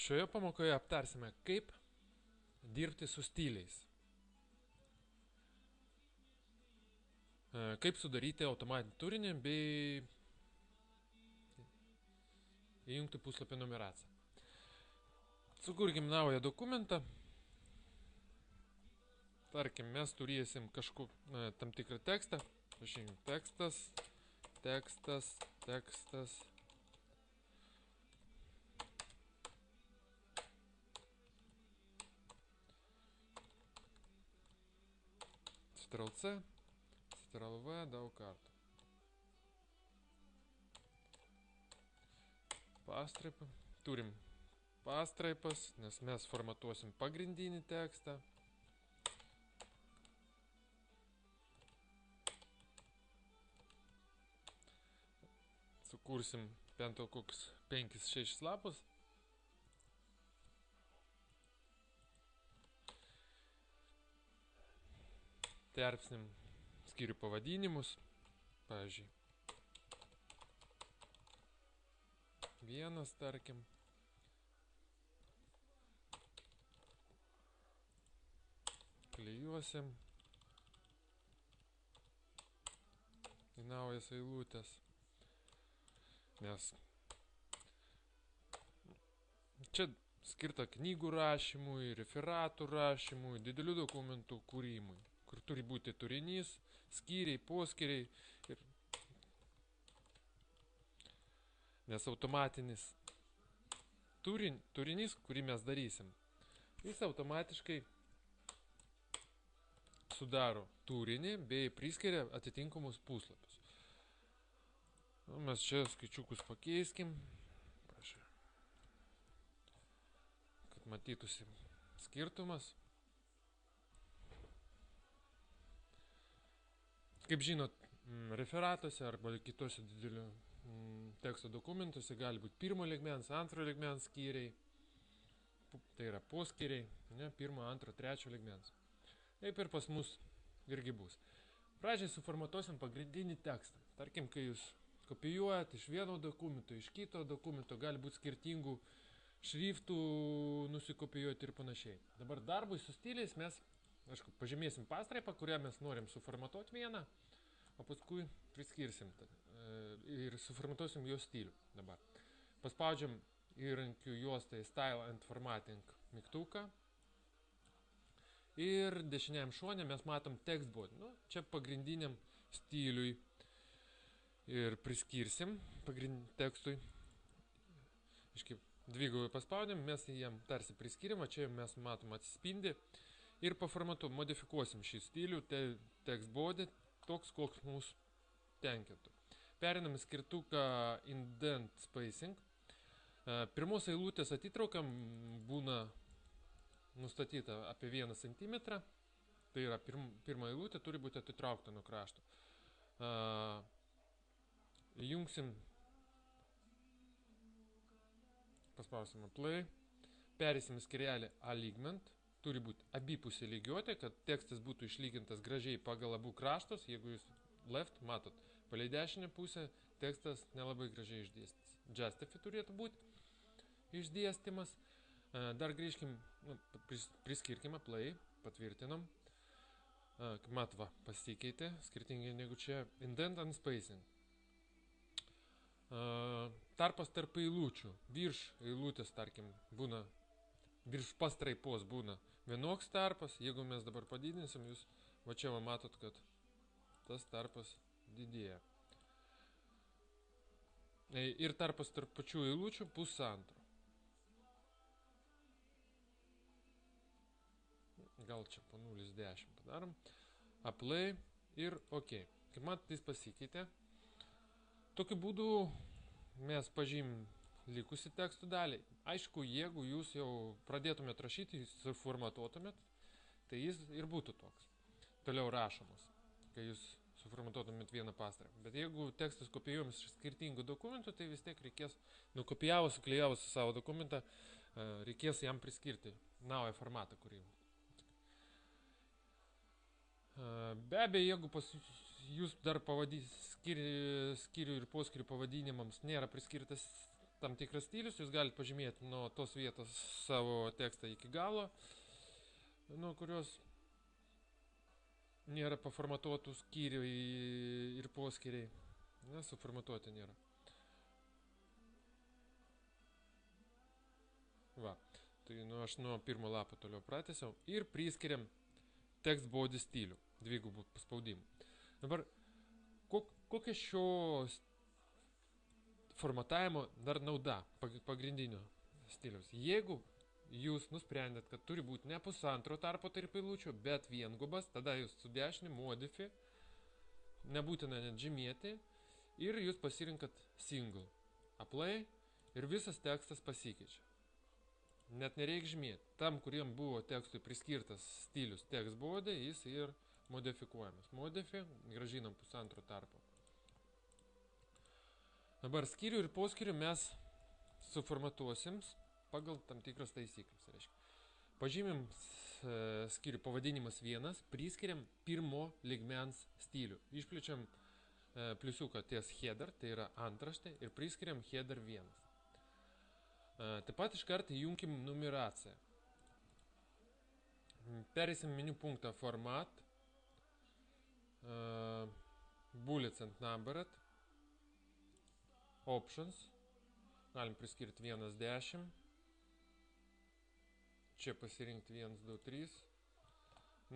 Šioje pamokoje aptarsime, kaip dirbti su stiliais. Kaip sudaryti automatinį turinį bei įjungti puslapio numeraciją. Sukurkim naują dokumentą. Tarkim, mes turėsim tam tikrą tekstą. Rašykim tekstas. Ctrl-C, Ctrl-V daug kartų. Pastraipą. Turim pastraipas, nes mes formatuosim pagrindinį tekstą. Sukursim bent kokius 5-6 lapus. Terpsim skyrių pavadinimus. Pavyzdžiui, vienas, tarkim. Klijuosim į naujas eilutės. Nes čia skirta knygų rašymui, referatų rašymui, didelių dokumentų kūrimui, kur turi būti turinys, skyriai, poskyriai. Nes automatinis turinys, kurį mes darysim, jis automatiškai sudaro turinį bei priskiria atitinkamus puslapius. Mes čia skaičiukus pakeiskim, kad matytųsi skirtumas. Kaip žinot, referatuose arba kitose didelių teksto dokumentuose gali būti pirmo lygmens, antro lygmens skyriai. Tai yra poskyriai, pirmo, antro, trečio lygmens. Taip ir pas mus irgi bus. Pradžiai suformatuosim pagrindinį tekstą. Tarkim, kai jūs kopijuojat iš vieno dokumento, iš kito dokumento, gali būti skirtingų šriftų nusikopijuoti ir panašiai. Dabar darbui su stiliais mes, pažymėsim pastraipą, kurią mes norim suformatuoti vieną, o paskui priskirsim ir suformatuosim jo stilių. Dabar paspaudžiam įrankių juostai Style and Formatting mygtuką ir dešiniajam šone mes matom textboard. Čia pagrindiniam stiliui ir priskirsim tekstui. Dvigubai paspaudėm, mes jam tarsi priskirim, čia mes matom atsispindi ir paformatuom, modifikuosim šį stilių, textboard, toks, koks mūsų tenkintų. Perinam skirtuką indent spacing. Pirmos eilutės atitraukam būna nustatyta apie 1 cm. Tai yra pirma eilutė turi būti atitraukta nuo krašto. Įjungsim, paspausim play, perėsim skyrelį alignment, turi būti abipusė lygiuotė, kad tekstas būtų išlygintas gražiai pagal abu kraštus. Jeigu jūs left, matot, palei dešinę pusę tekstas nelabai gražiai išdėstas. Justify turėtų būti išdėstymas. Dar grįžkim, priskirkime play, patvirtinam. Matva pasikeitė, skirtingai negu čia. Indent and spacing. Tarpas tarp eilučių. Virš eilutės, tarkim, būna, virš pastraipos būna vienoks tarpas. Jeigu mes dabar padidinsim, jūs va čia matot, kad tas tarpas didėja. Ir tarpas tarp pačių eilučių pusantro. Gal čia po 0,10 padarom. Apply ir OK. Kaip matot, jis pasikeitė. Tokiu būdu mes pažymim likusi tekstų dalį. Aišku, jeigu jūs jau pradėtumėt rašyti, suformatuotumėt, tai jis ir būtų toks. Toliau rašomas, kai jūs suformatuotumėt vieną pastraipą. Bet jeigu tekstas kopijuojamas iš skirtingų dokumentų, tai vis tiek reikės, nukopijavus, suklijavus savo dokumentą, reikės jam priskirti naują formatą, kurį. Be abejo, jeigu pas jūs dar skyrių ir poskyrių pavadinimams nėra priskirtas tam tikras stilius, jūs galite pažymėti nuo tos vietos savo tekstą iki galo, nuo kurios nėra paformatuotų skyrių ir poskyriai, suformatuoti nėra. Va, tai aš nuo pirmo lapo toliau pratęsiau ir priskiriam text body stilių, dvigubų paspaudimų. Dabar, kokia šio formatavimo dar nauda pagrindinio stiliaus? Jeigu jūs nusprendėt, kad turi būti ne pusantro tarpo tarp eilučių, bet viengubas, tada jūs su dešiniu modify, nebūtina net žymėti, ir jūs pasirinkat single, apply, ir visas tekstas pasikeičia. Net nereikia žymėti. Tam, kuriem buvo tekstui priskirtas stilius text body, jis ir modifikuojamas. Modify, grąžinam pusantro tarpo. Dabar skyrių ir poskyrių mes suformatuosim pagal tam tikras taisyklės. Reiškia. Pažymim skyrių pavadinimas 1, priskiriam pirmo lygmens stilių. Išplečiam pliusiuką ties header, tai yra antraštė, ir priskiriam header 1. Taip pat iškart įjunkim numeraciją. Perėsim meniu punktą format, bullets and numbered, options, galim priskirti 1-10, čia pasirinkti 1-2-3,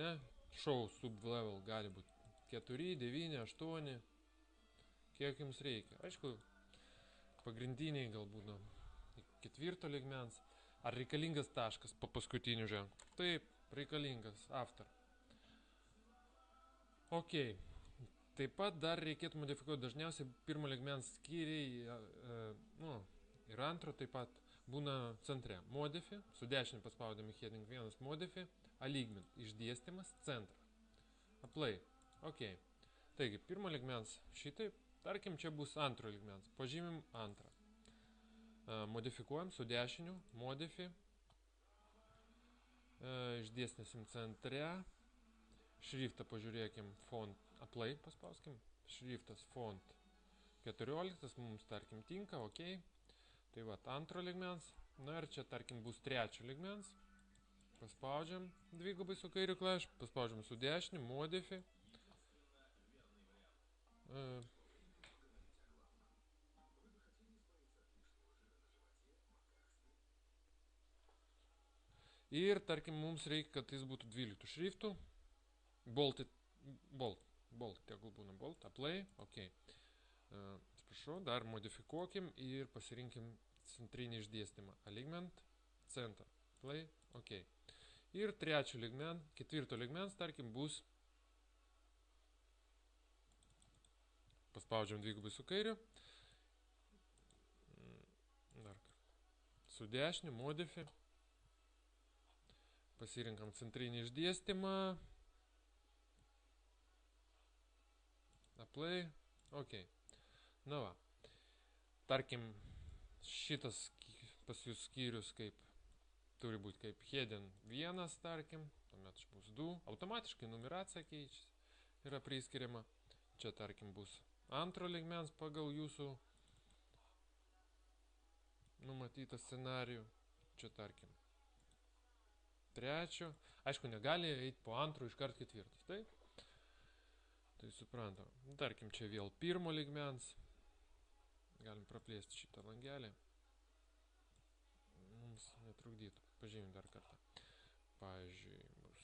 ne, show sublevel gali būti 4, 9, 8, kiek jums reikia. Aišku, pagrindiniai galbūt nuo ketvirto lygmens. Ar reikalingas taškas po paskutinių ženklų? Taip, reikalingas, after. Ok. Taip pat dar reikėtų modifikuoti dažniausiai pirmo lygmens skyriai, ir antro taip pat būna centre. Modify, su dešiniu paspaudami heading 1 modify, alignment, išdėstymas, centrą. Apply. Ok. Taigi, pirmo lygmens šitaip, tarkim, čia bus antro lygmens. Pažymim antrą. Modifikuojam su dešiniu, modify, išdėstysim centre, šriftą pažiūrėkim, font, apply paspauskim, šriftas font 14, mums tarkim tinka, ok, tai va, antro lygmens, na ir čia tarkim bus trečio lygmens, paspaudžiam dvigubai su kairiu klavišu, paspaudžiam su dešiniu, modify, ir, tarkim, mums reikia, kad jis būtų 12 šriftų. Bold, tegul būna bold, apply, ok. Atsiprašau, dar modifikuokim ir pasirinkim centrinį išdėstymą. Alignment, center, apply, ok. Ir ketvirto lygmens, tarkim, bus, paspaudžiam dvigubai su kairiu, dar su dešiniu, modify, pasirinkam centrinį išdėstymą, apply, ok. Na va, tarkim, šitas pas jūs skyrius turi būti kaip heading 1, tarkim, tuomet bus 2, automatiškai numeracija keičiasi, yra priskiriama, čia tarkim bus antro lygmens pagal jūsų numatytą scenarijų, čia tarkim trečio, aišku, negali eiti po antro iškart ketvirtas, taip? Tai suprantam. Tarkim, čia vėl pirmo lygmens, galim praplėsti šitą langelį, mums netrukdytų, pažymim dar kartą. Pavyzdžiui, bus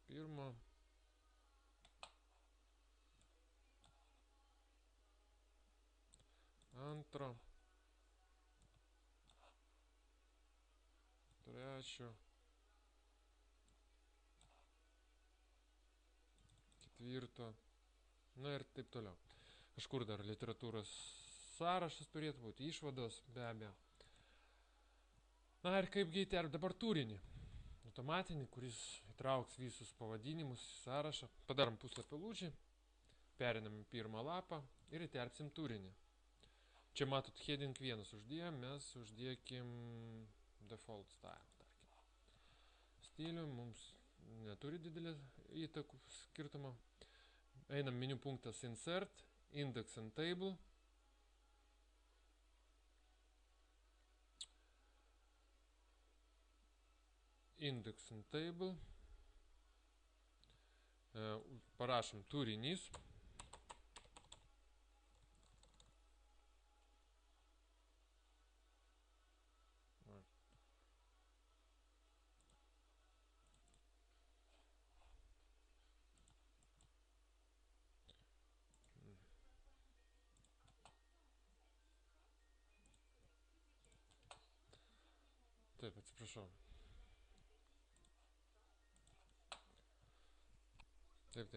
pirmo, antro, trečio, ketvirto, na ir taip toliau. Kažkur dar literatūros sąrašas turėtų būti, išvados, be abejo. Na ir kaipgi įterp dabar turinį. Automatinį, kuris įtrauks visus pavadinimus į sąrašą. Padarom puslapio lūžį, perinam į pirmą lapą ir įterpsim turinį. Čia matot heading 1 uždėjom, mes uždėkim default style, tarkim. Stilių mums neturi didelį įtakų skirtumą. Einam meniu punktas insert, index and table. index and table, parašom turinys, taip, atsiprašau. Taip.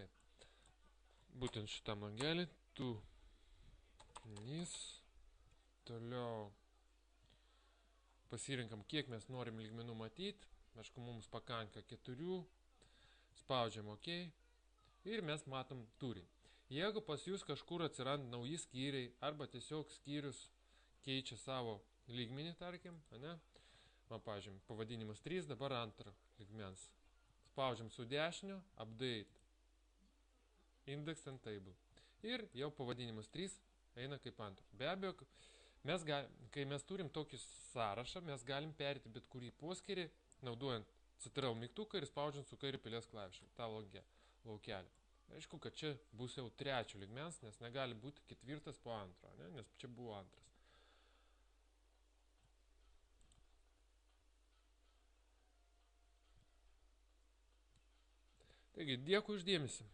Būtent šitam langelį, turinys, toliau pasirinkam, kiek mes norim lygmenų matyti, aišku, mums pakanka 4, spaudžiam OK ir mes matom turinį. Jeigu pas jūs kažkur atsiranda nauji skyriai arba tiesiog skyrius keičia savo lygmenį, tarkim, ne? Man, pavyzdžiui, pavadinimas 3, dabar 2 lygmens. Spaudžiam su dešinio, update, index and table. Ir jau pavadinimas 3 eina kaip 2. Be abejo, kai mes turim tokį sąrašą, mes galim perėti bet kurį poskyrį, naudojant Ctrl mygtuką ir spaudžiant su kairiu pilies klavišu tą laukelį. Aišku, kad čia bus jau 3 lygmens, nes negali būti 4 po 2, ne? Nes čia buvo 2. Taigi, dėkui už dėmesį.